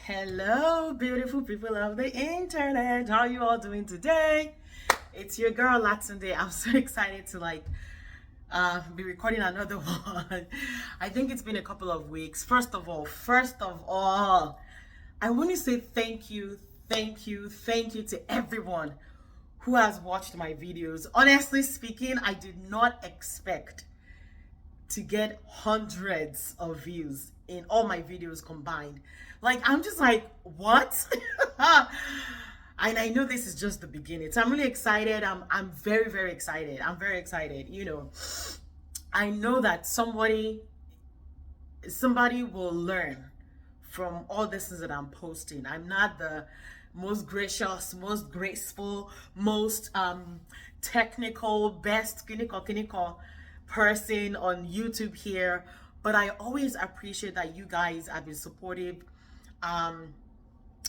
Hello, beautiful people of the internet. How are you all doing today? It's your girl Latti. I'm so excited to be recording another one. I think it's been a couple of weeks. First of all, I want to say thank you to everyone who has watched my videos. Honestly speaking, I did not expect to get hundreds of views in all my videos combined. Like, I'm just like, what? And I know this is just the beginning. So I'm really excited. I'm very, very excited. I'm very excited. I know that somebody will learn from all this that I'm posting. I'm not the most gracious, most graceful, most technical, best clinical person on YouTube here, but I always appreciate that you guys have been supportive. Um,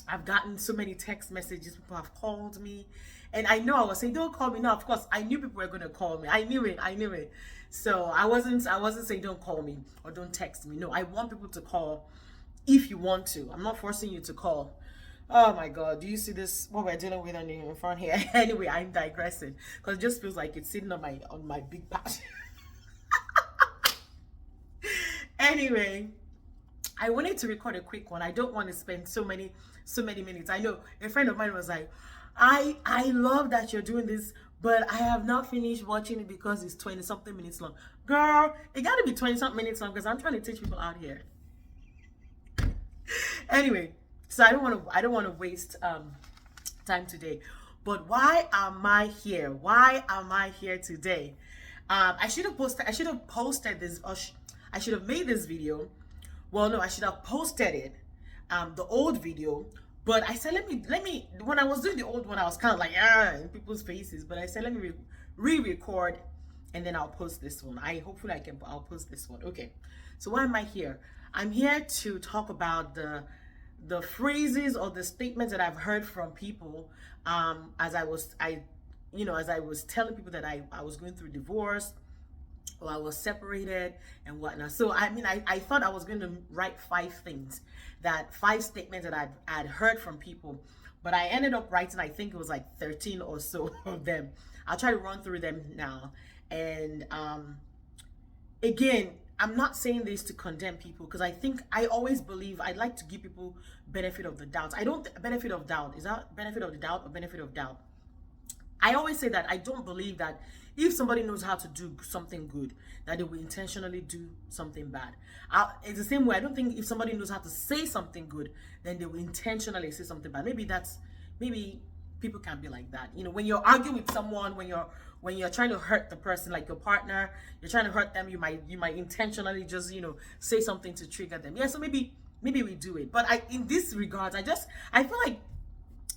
I've gotten so many text messages. People have called me, and I know I was saying, "Don't call me now." Of course, I knew people were going to call me. I knew it. I knew it. So I wasn't saying don't call me or don't text me. No, I want people to call if you want to. I'm not forcing you to call. Oh my God, do you see this? What we're dealing with in front here? Anyway, I'm digressing because it just feels like it's sitting on my big patch. Anyway, I wanted to record a quick one. I don't want to spend so many minutes. I know a friend of mine was like, I love that you're doing this, but I have not finished watching it because it's 20 something minutes long. Girl, it got to be 20 something minutes long because I'm trying to teach people out here. Anyway, so I don't want to waste time today. But why am I here? Why am I here today? I should have posted this, I should have made this video. Well, no, I should have posted it, the old video. But I said, let me. When I was doing the old one, I was kind of like, in people's faces. But I said, let me re-record, and then I'll post this one. I'll post this one. Okay. So why am I here? I'm here to talk about the phrases or the statements that I've heard from people, as I was telling people that I was going through divorce, or I was separated and whatnot. So I thought I was going to write five statements that I'd heard from people, but I ended up writing, I think it was like 13 or so of them. I'll try to run through them now. And again, I'm not saying this to condemn people, because I always believe I'd like to give people benefit of the doubt. I don't benefit of doubt. Is that benefit of the doubt or benefit of doubt? I always say that I don't believe that if somebody knows how to do something good, that they will intentionally do something bad. It's the same way. I don't think if somebody knows how to say something good, then they will intentionally say something bad. Maybe people can be like that. When you're arguing with someone, when you're trying to hurt the person, like your partner, you're trying to hurt them, you might intentionally just say something to trigger them. Yeah, so maybe we do it. But in this regards, I feel like,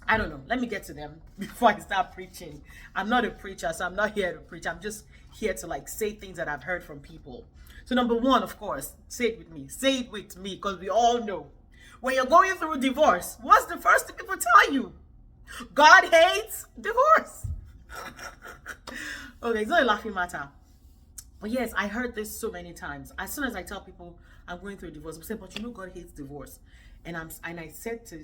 I don't know. Let me get to them before I start preaching. I'm not a preacher, so I'm not here to preach. I'm just here to say things that I've heard from people. So number one, of course, say it with me. Say it with me, because we all know. When you're going through divorce, what's the first thing people tell you? God hates divorce. Okay, it's not a laughing matter. But yes, I heard this so many times. As soon as I tell people I'm going through a divorce, they say, but God hates divorce. And I said to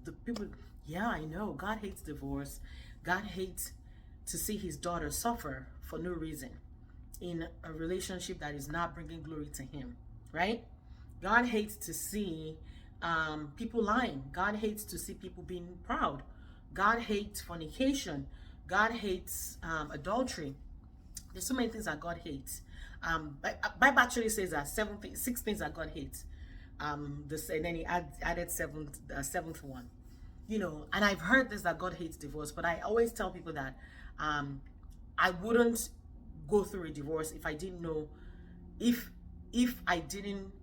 the people, yeah, I know God hates divorce. God hates to see his daughter suffer for no reason in a relationship that is not bringing glory to him, right? God hates to see people lying. God hates to see people being proud. God hates fornication. God hates adultery. There's so many things that God hates. Bible actually says that 6 things that God hates. And then he added seventh one. And I've heard this, that God hates divorce, but I always tell people that I wouldn't go through a divorce if I didn't know, if I didn't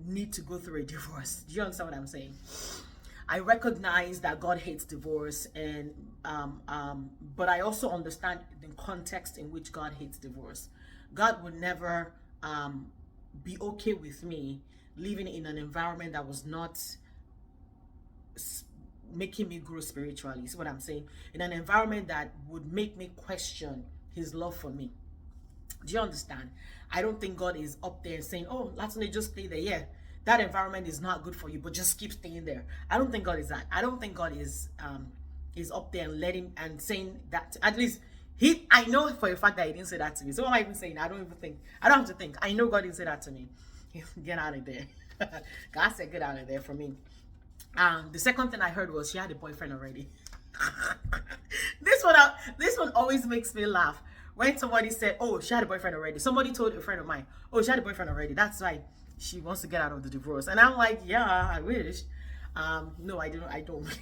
need to go through a divorce. Do you understand what I'm saying? I recognize that God hates divorce, and but I also understand the context in which God hates divorce. God would never be okay with me living in an environment that was not making me grow spiritually. See what I'm saying? In an environment that would make me question his love for me. Do you understand? I don't think God is up there saying, oh, Latin, just stay there. Yeah, that environment is not good for you, but just keep staying there. I don't think God is that. I don't think God is up there and letting and saying that. At least I know for a fact that he didn't say that to me. So what am I even saying? I don't have to think. I know God didn't say that to me. Get out of there. God said get out of there for me. The second thing I heard was she had a boyfriend already. This one always makes me laugh. When somebody said, "Oh, she had a boyfriend already," somebody told a friend of mine, "Oh, she had a boyfriend already. That's why she wants to get out of the divorce." And I'm like, "Yeah, I wish." No, I don't. I don't.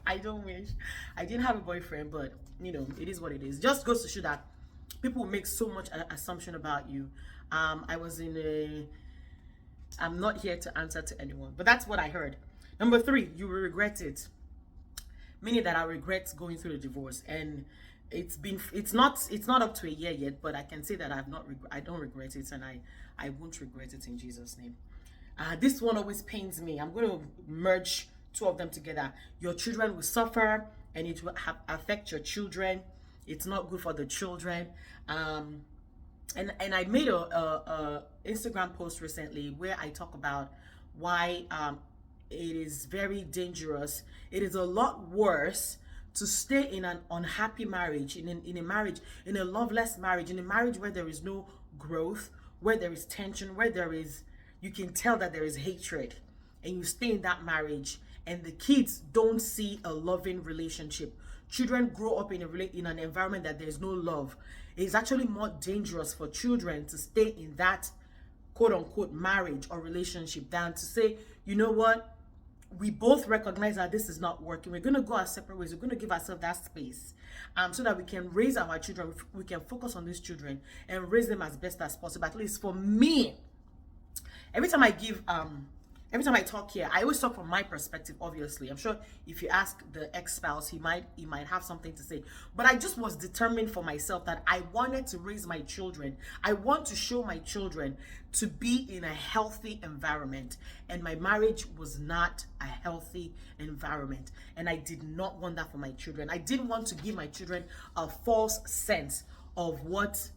I don't wish. I didn't have a boyfriend, but it is what it is. Just goes to show that people make so much assumption about you. I was in a. I'm not here to answer to anyone, but that's what I heard. Number 3, you will regret it. Meaning that I regret going through the divorce, and it's not up to a year yet, but I can say that I don't regret it, and I won't regret it in Jesus' name. This one always pains me. I'm going to merge 2 of them together. Your children will suffer, and it will affect your children. It's not good for the children. And I made a Instagram post recently where I talk about why it is very dangerous. It is a lot worse to stay in an unhappy marriage, in a marriage, in a loveless marriage, in a marriage where there is no growth, where there is tension, where you can tell that there is hatred, and you stay in that marriage, and the kids don't see a loving relationship. Children grow up in an environment that there's no love. It's actually more dangerous for children to stay in that quote unquote marriage or relationship than to say, you know what, we both recognize that this is not working. We're going to go our separate ways. We're going to give ourselves that space so that we can raise our children. We can focus on these children and raise them as best as possible. At least for me, every time I talk here, I always talk from my perspective, obviously. I'm sure if you ask the ex-spouse, he might have something to say. But I just was determined for myself that I wanted to raise my children. I want to show my children to be in a healthy environment. And my marriage was not a healthy environment. And I did not want that for my children. I didn't want to give my children a false sense of what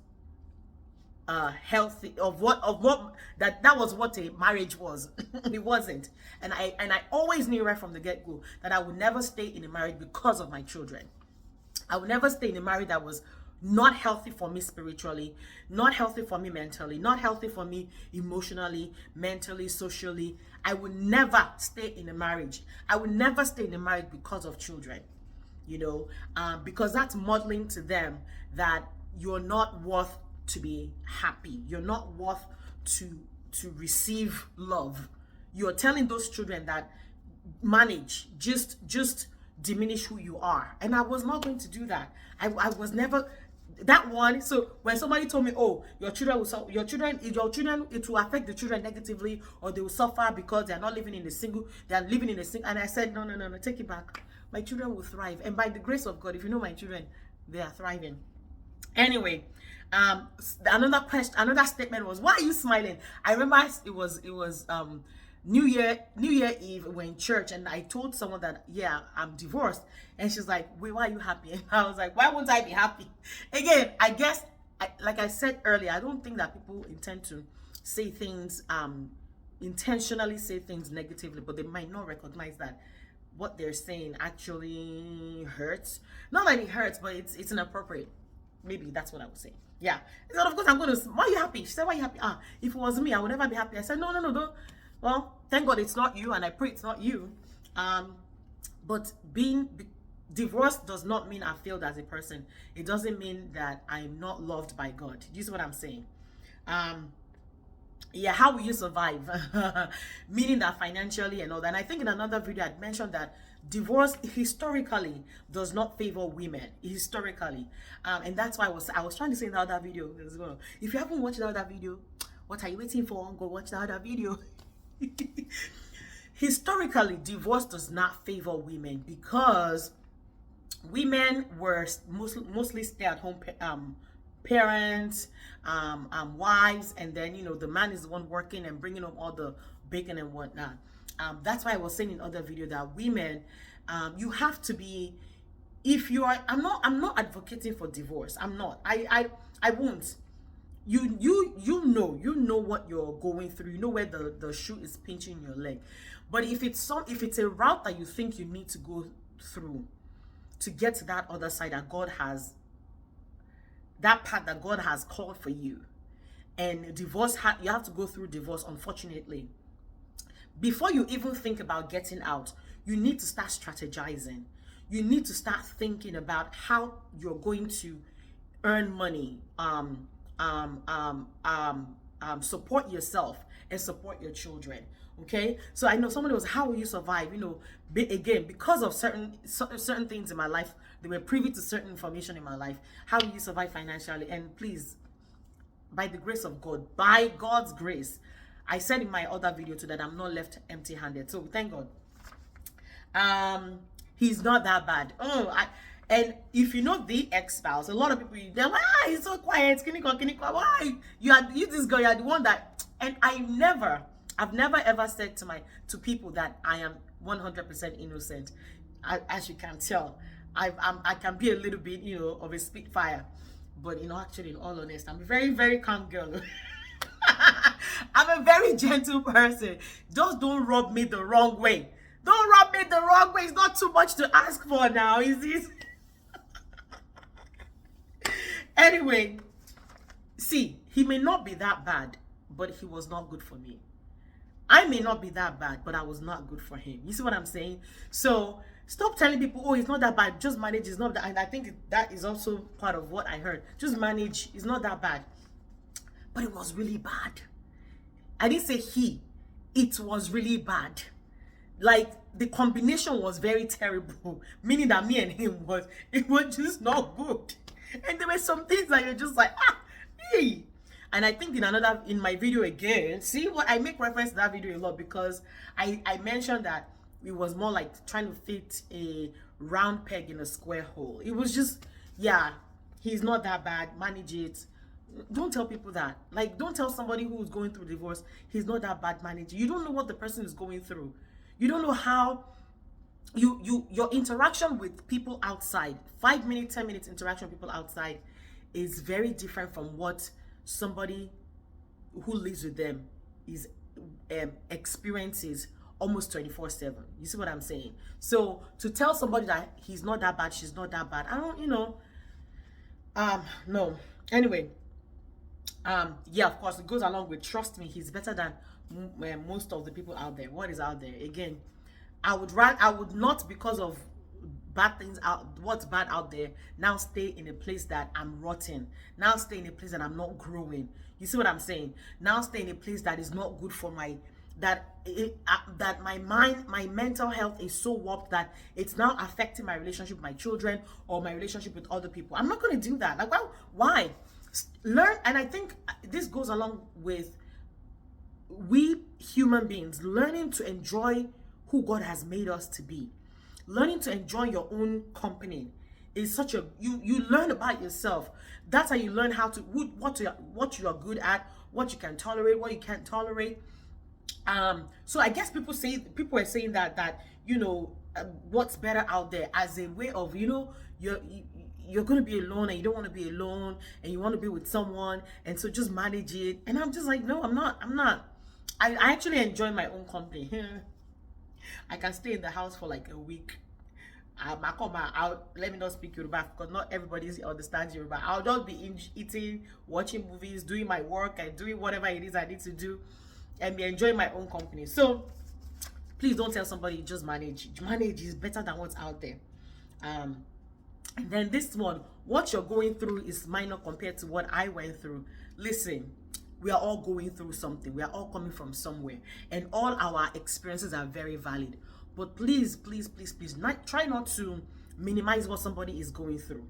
healthy that was what a marriage was. It wasn't. And I always knew right from the get-go that I would never stay in a marriage because of my children. I would never stay in a marriage that was not healthy for me spiritually, not healthy for me mentally, not healthy for me emotionally, mentally, socially. I would never stay in a marriage. I would never stay in a marriage because of children, because that's modeling to them that you're not worth to be happy. You're not worth to receive love. You're telling those children that manage, just diminish who you are. And I was not going to do that. I was never that one. So when somebody told me, "Oh, your children, it will affect the children negatively, or they will suffer because they are living in a single," and I said, no, take it back. My children will thrive, and by the grace of God, if you know my children, they are thriving. Anyway, another statement was, "Why are you smiling?" I remember it was New Year Eve. We're in church, and I told someone that, yeah, I'm divorced, and she's like, "Wait, why are you happy?" And I was like, "Why won't I be happy?" Again, I guess, like I said earlier, I don't think that people intend to say things, intentionally say things negatively, but they might not recognize that what they're saying actually hurts. Not that it hurts, but it's inappropriate. Maybe that's what I would say. Yeah. So of course I'm going to, "Why are you happy?" She said, "Why are you happy?" If it was me, I would never be happy. I said, no, don't. Well, thank God it's not you, and I pray it's not you. But being divorced does not mean I failed as a person. It doesn't mean that I'm not loved by God. Do you see what I'm saying? Yeah, how will you survive? Meaning that financially and all that. And I think in another video I'd mentioned that divorce historically does not favor women. Historically. And that's why I was trying to say in the other video as well. If you haven't watched the other video, what are you waiting for? Go watch the other video. Historically, divorce does not favor women because women were mostly stay-at-home parents, wives, and then the man is the one working and bringing home all the bacon and whatnot. That's why I was saying in other video that women, you have to be, if you are, I'm not advocating for divorce. I'm not. I won't. you know what you're going through. You know where the shoe is pinching your leg. But if it's a route that you think you need to go through to get to that other side, that path that God has called for you, and you have to go through divorce, unfortunately. Before you even think about getting out, you need to start strategizing. You need to start thinking about how you're going to earn money, support yourself and support your children. Okay, so I know somebody was, how will you survive? Again, because of certain things in my life, they were privy to certain information in my life. How will you survive financially? And please, by the grace of God, by God's grace, I said in my other video too that I'm not left empty-handed. So thank God. He's not that bad. And if you know the ex-spouse, a lot of people, they're like, he's so quiet, can you go, why? You this girl, you're the one that, and I've never ever said to people that I am 100% innocent. As you can tell, I can be a little bit, of a spitfire, but actually, in all honesty, I'm a very, very calm girl. I'm a very gentle person. Just don't rub me the wrong way. Don't rub me the wrong way. It's not too much to ask for now, is it? Anyway, see, he may not be that bad, but he was not good for me. I may not be that bad, but I was not good for him. You see what I'm saying? So stop telling people, oh, it's not that bad. Just manage. It's not that. And I think that is also part of what I heard. Just manage. It's not that bad. But it was really bad. I didn't say he. It was really bad. Like, the combination was very terrible. Meaning that me and him it was just not good. And there were some things that you're just like, hey. And I think in my video again, see what I make reference to that video a lot, because I mentioned that it was more like trying to fit a round peg in a square hole. It was just, yeah, he's not that bad, manage it. Don't tell people that. Like, don't tell somebody who's going through divorce, he's not that bad, manage it. You don't know what the person is going through. You don't know how your interaction with people outside, 5 minutes, 10 minutes interaction with people outside is very different from what somebody who lives with them is experiences almost 24/7. You see what I'm saying? So to tell somebody that he's not that bad, she's not that bad, I don't, no. Anyway, yeah, of course, it goes along with, trust me, he's better than most of the people out there. What is out there? Again, I would not, because of bad things what's bad out there, now stay in a place that I'm rotten. Now stay in a place that I'm not growing. You see what I'm saying? Now stay in a place that is not good for that my mind, my mental health is so warped that it's now affecting my relationship with my children or my relationship with other people. I'm not going to do that. Like, why? Learn. And I think this goes along with we human beings learning to enjoy who God has made us to be. Learning to enjoy your own company is such a, you learn about yourself. That's how you learn how to, what you are good at, what you can tolerate, what you can't tolerate. So I guess people are saying that what's better out there as a way of, you're going to be alone and you don't want to be alone and you want to be with someone, and so just manage it. And I'm just like, no, I'm not. I actually enjoy my own company. I can stay in the house for like a week. Let me not speak Yoruba because not everybody understands Yoruba. I'll just be eating, watching movies, doing my work, and doing whatever it is I need to do, and be enjoying my own company. So please don't tell somebody, just manage. Manage is better than what's out there. And then this one, what you're going through is minor compared to what I went through. Listen, we are all going through something. We are all coming from somewhere, and all our experiences are very valid. But please, try not to minimize what somebody is going through,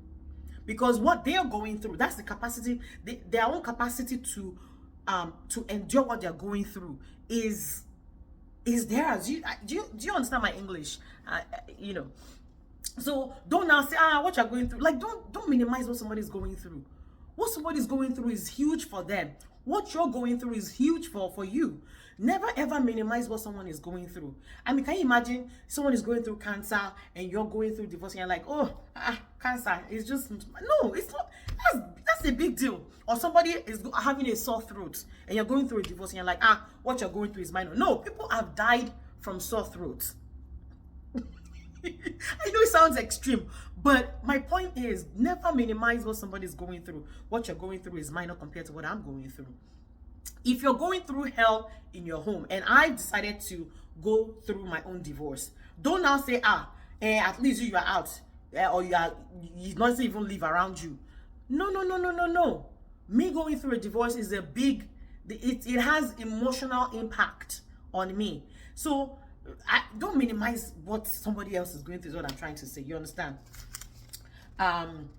because what they are going through, that's the capacity, their own capacity to endure what they're going through is theirs. Do you understand my English? So don't now say, what you're going through. Like, don't minimize what somebody's going through. What somebody's going through is huge for them. What you're going through is huge for you. Never ever minimize what someone is going through. I mean, can you imagine someone is going through cancer and you're going through divorce and you're like, oh, cancer is just, no, it's not. That's a big deal. Or somebody is having a sore throat and you're going through a divorce and you're like, what you're going through is minor. No, people have died from sore throats. I know it sounds extreme, but my point is never minimize what somebody's going through. What you're going through is minor compared to what I'm going through. If you're going through hell in your home and I decided to go through my own divorce, don't now say, at least you are out, or you not even live around you. No. Me going through a divorce is a big, it has emotional impact on me. So I don't minimize what somebody else is going through is what I'm trying to say. You understand? And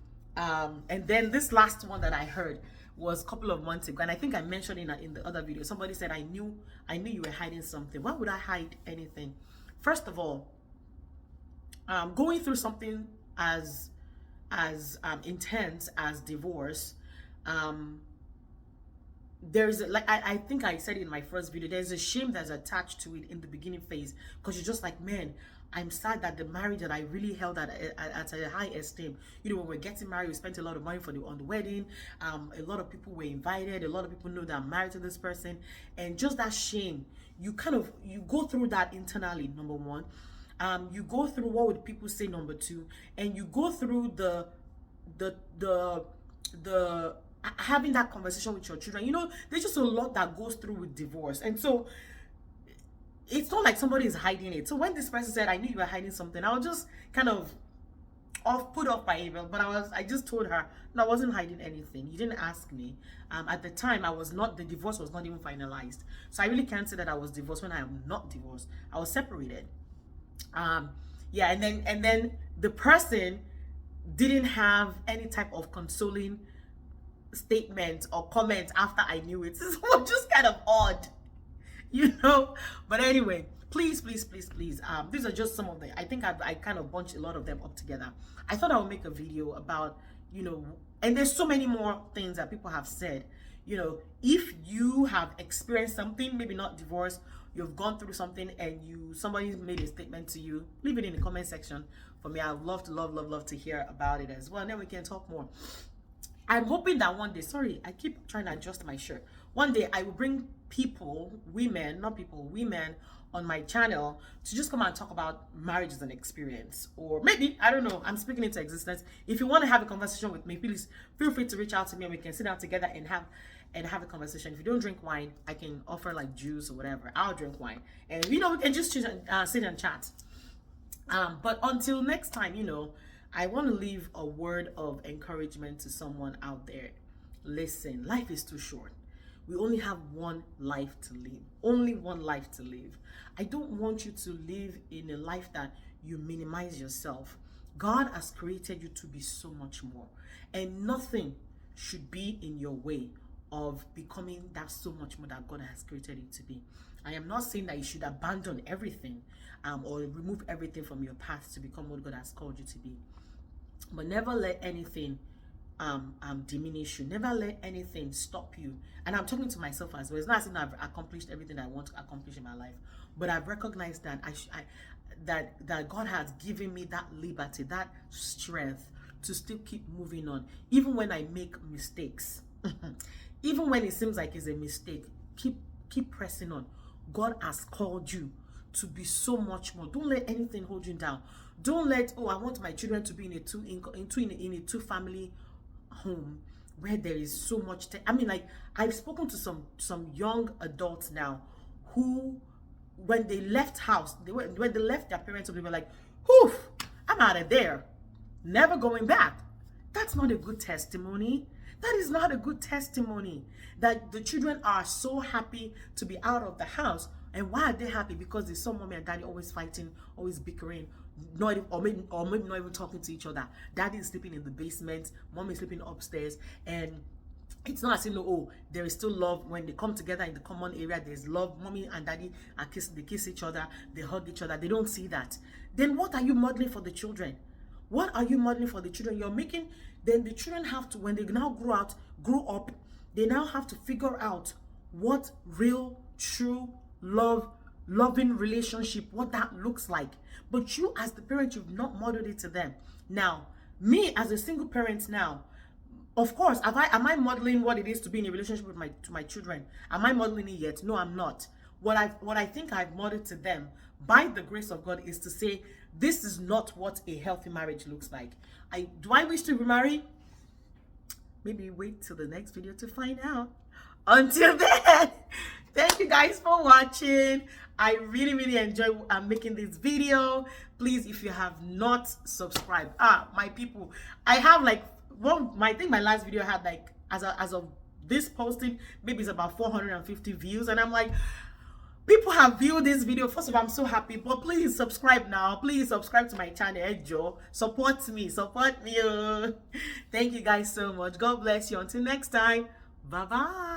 then this last one that I heard was a couple of months ago, and I think I mentioned in the other video. Somebody said, I knew you were hiding something. Why would I hide anything? First of all, going through something as intense as divorce, there's I think I said it in my first video, there's a shame that's attached to it in the beginning phase, because you're just like, man, I'm sad that the marriage that I really held at a high esteem, when we're getting married, we spent a lot of money on the wedding, a lot of people were invited, a lot of people know that I'm married to this person, and just that shame, you go through that internally, number one. You go through what would people say, number two, and you go through the having that conversation with your children. There's just a lot that goes through with divorce, and so it's not like somebody is hiding it. So when this person said, I knew you were hiding something, I was just kind of put off by it, but I just told her, no, I wasn't hiding anything. You didn't ask me. At the time, the divorce was not even finalized, so I really can't say that I was divorced when I am not divorced. I was separated. Yeah, and then the person didn't have any type of consoling statement or comment after I knew it. This was just kind of odd, but anyway, please, these are just some of them. I think I kind of bunched a lot of them up together. I thought I would make a video about, and there's so many more things that people have said. If you have experienced something, maybe not divorce, you've gone through something and somebody made a statement to you, leave it in the comment section for me. I'd love to hear about it as well, and then we can talk more. I'm hoping that one day, sorry, I keep trying to adjust my shirt. One day I will bring women on my channel to just come and talk about marriage as an experience. Or maybe, I don't know, I'm speaking into existence. If you want to have a conversation with me, please feel free to reach out to me and we can sit down together and have a conversation. If you don't drink wine, I can offer like juice or whatever. I'll drink wine. And we can just sit and chat. But until next time, I want to leave a word of encouragement to someone out there. Listen, life is too short. We only have one life to live. Only one life to live. I don't want you to live in a life that you minimize yourself. God has created you to be so much more. And nothing should be in your way of becoming that so much more that God has created you to be. I am not saying that you should abandon everything or remove everything from your path to become what God has called you to be. But never let anything diminish you. Never let anything stop you. And I'm talking to myself as well. It's not as if I've accomplished everything I want to accomplish in my life, but I've recognized that that God has given me that liberty, that strength to still keep moving on, even when I make mistakes. Even when it seems like it's a mistake, keep pressing on. God has called you to be so much more. Don't let anything hold you down. Don't let, I want my children to be in a two family home where there is so much I've spoken to some young adults now who, when they left house, when they left their parents, they were like, whew, I'm out of there, never going back. That's not a good testimony. That is not a good testimony. That the children are so happy to be out of the house. And why are they happy? Because they saw mommy and daddy always fighting, always bickering, maybe not even talking to each other. Daddy is sleeping in the basement, mommy is sleeping upstairs, and it's not as if there is still love. When they come together in the common area, there's love. Mommy and daddy are they kiss each other, they hug each other. They don't see that. Then what are you modeling for the children? What are you modeling for the children? Then the children have to, when they now grow up, they now have to figure out what real, true loving relationship, what that looks like. But you as the parent, you've not modeled it to them. Now, me as a single parent now, of course, am I modeling what it is to be in a relationship with my children? Am I modeling it yet? No, I'm not. What I think I've modeled to them by the grace of God is to say, this is not what a healthy marriage looks like. Do I wish to remarry? Maybe wait till the next video to find out. Until then, thank you guys for watching. I really enjoy making this video. Please, if you have not subscribed, my people, I have like I think my last video had like, as of this posting, maybe it's about 450 views, and I'm like, people have viewed this video. First of all, I'm so happy, but please subscribe now. Please subscribe to my channel, Joe. Support me. Thank you guys so much. God bless you. Until next time, bye bye.